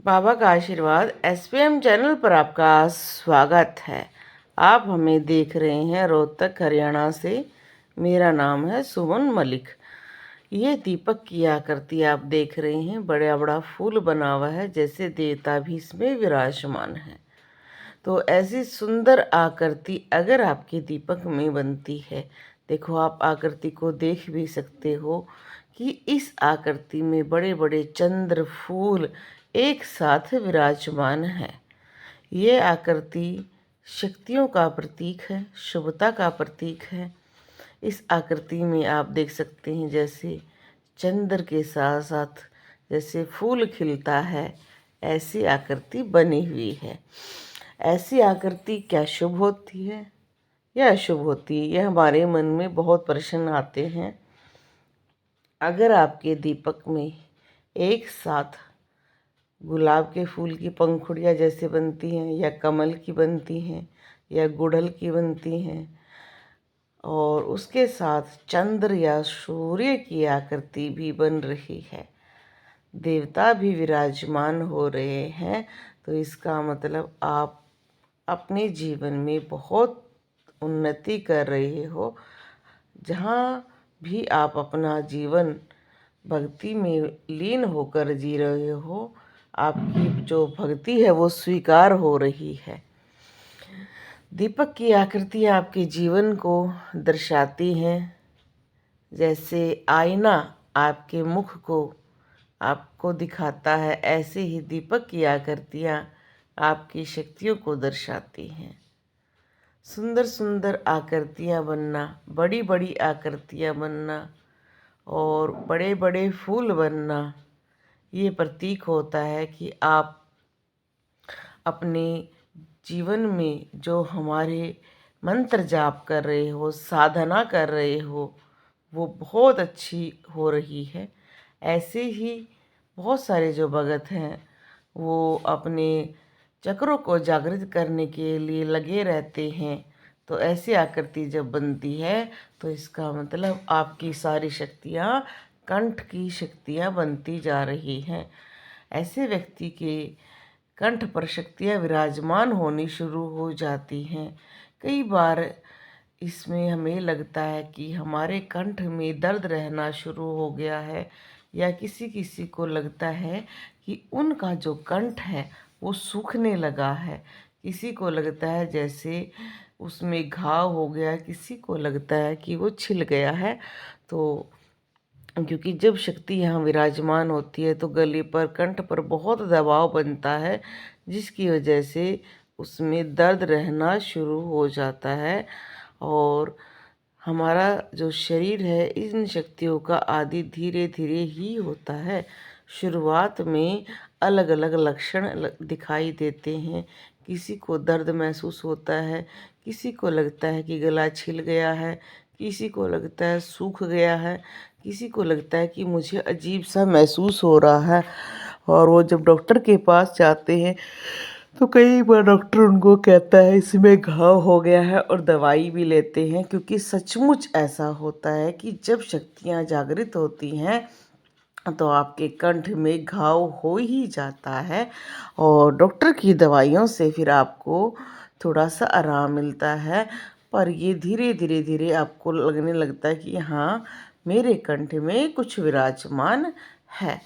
बाबा का आशीर्वाद SPM channel पर आपका स्वागत है। आप हमें देख रहे हैं रोहतक हरियाणा से। मेरा नाम है सुमन मलिक। ये दीपक की आकृति आप देख रहे हैं, बड़ा बड़ा फूल बना हुआ है, जैसे देवता भी इसमें विराजमान है। तो ऐसी सुंदर आकृति अगर आपके दीपक में बनती है, देखो आप आकृति को देख भी सकते हो कि इस आकृति में बड़े बड़े चंद्र फूल एक साथ विराजमान है। ये आकृति शक्तियों का प्रतीक है, शुभता का प्रतीक है। इस आकृति में आप देख सकते हैं जैसे चंद्र के साथ साथ जैसे फूल खिलता है, ऐसी आकृति बनी हुई है। ऐसी आकृति क्या शुभ होती है या अशुभ होती है, यह हमारे मन में बहुत प्रश्न आते हैं। अगर आपके दीपक में एक साथ गुलाब के फूल की पंखुड़ियाँ जैसे बनती हैं, या कमल की बनती हैं, या गुड़हल की बनती हैं, और उसके साथ चंद्र या सूर्य की आकृति भी बन रही है, देवता भी विराजमान हो रहे हैं, तो इसका मतलब आप अपने जीवन में बहुत उन्नति कर रहे हो। जहाँ भी आप अपना जीवन भक्ति में लीन होकर जी रहे हो, आपकी जो भक्ति है वो स्वीकार हो रही है। दीपक की आकृति आपके जीवन को दर्शाती हैं। जैसे आईना आपके मुख को आपको दिखाता है, ऐसे ही दीपक की आकृतियाँ आपकी शक्तियों को दर्शाती हैं। सुंदर सुंदर आकृतियाँ बनना, बड़ी बड़ी आकृतियाँ बनना और बड़े बड़े फूल बनना, ये प्रतीक होता है कि आप अपने जीवन में जो हमारे मंत्र जाप कर रहे हो, साधना कर रहे हो, वो बहुत अच्छी हो रही है। ऐसे ही बहुत सारे जो भगत हैं वो अपने चक्रों को जागृत करने के लिए लगे रहते हैं। तो ऐसी आकृति जब बनती है तो इसका मतलब आपकी सारी शक्तियाँ, कंठ की शक्तियाँ बनती जा रही हैं। ऐसे व्यक्ति के कंठ पर शक्तियाँ विराजमान होनी शुरू हो जाती हैं। कई बार इसमें हमें लगता है कि हमारे कंठ में दर्द रहना शुरू हो गया है, या किसी किसी को लगता है कि उनका जो कंठ है वो सूखने लगा है। किसी को लगता है जैसे उसमें घाव हो गया, किसी को लगता है कि वो छिल गया है। तो क्योंकि जब शक्ति यहाँ विराजमान होती है तो गले पर, कंठ पर बहुत दबाव बनता है, जिसकी वजह से उसमें दर्द रहना शुरू हो जाता है। और हमारा जो शरीर है इन शक्तियों का आदि धीरे धीरे ही होता है। शुरुआत में अलग अलग लक्षण दिखाई देते हैं। किसी को दर्द महसूस होता है, किसी को लगता है कि गला छिल गया है, किसी को लगता है सूख गया है, किसी को लगता है कि मुझे अजीब सा महसूस हो रहा है। और वो जब डॉक्टर के पास जाते हैं तो कई बार डॉक्टर उनको कहता है इसमें घाव हो गया है, और दवाई भी लेते हैं। क्योंकि सचमुच ऐसा होता है कि जब शक्तियाँ जागृत होती हैं तो आपके कंठ में घाव हो ही जाता है, और डॉक्टर की दवाइयों से फिर आपको थोड़ा सा आराम मिलता है। पर ये धीरे धीरे धीरे आपको लगने लगता है कि हाँ, मेरे कंठ में कुछ विराजमान है।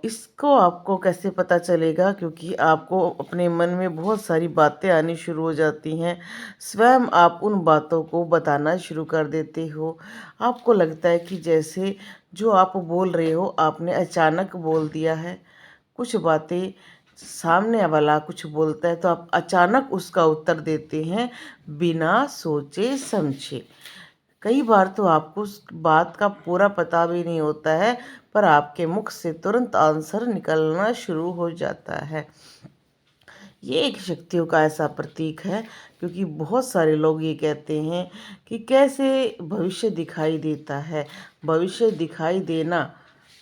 इसको आपको कैसे पता चलेगा? क्योंकि आपको अपने मन में बहुत सारी बातें आनी शुरू हो जाती हैं। स्वयं आप उन बातों को बताना शुरू कर देते हो। आपको लगता है कि जैसे जो आप बोल रहे हो आपने अचानक बोल दिया है। कुछ बातें सामने वाला कुछ बोलता है तो आप अचानक उसका उत्तर देते हैं बिना सोचे समझे। कई बार तो आपको उस बात का पूरा पता भी नहीं होता है, पर आपके मुख से तुरंत आंसर निकलना शुरू हो जाता है। ये एक शक्तियों का ऐसा प्रतीक है। क्योंकि बहुत सारे लोग ये कहते हैं कि कैसे भविष्य दिखाई देता है। भविष्य दिखाई देना,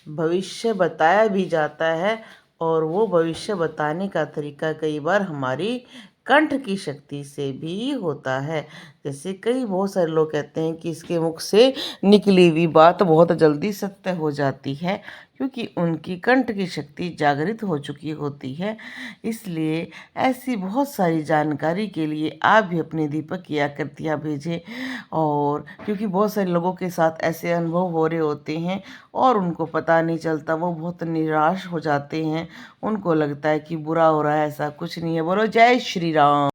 भविष्य बताया भी जाता है, और वो भविष्य बताने का तरीका कई बार हमारी कंठ की शक्ति से भी होता है। जैसे कई बहुत सारे लोग कहते हैं कि इसके मुख से निकली हुई बात बहुत जल्दी सत्य हो जाती है। क्योंकि उनकी कंठ की शक्ति जागृत हो चुकी होती है। इसलिए ऐसी बहुत सारी जानकारी के लिए आप भी अपनी दीपक की आकृतियाँ भेजें। और क्योंकि बहुत सारे लोगों के साथ ऐसे अनुभव हो रहे होते हैं और उनको पता नहीं चलता, वो बहुत निराश हो जाते हैं, उनको लगता है कि बुरा हो रहा है, ऐसा कुछ नहीं है। बोलो जय श्री राम।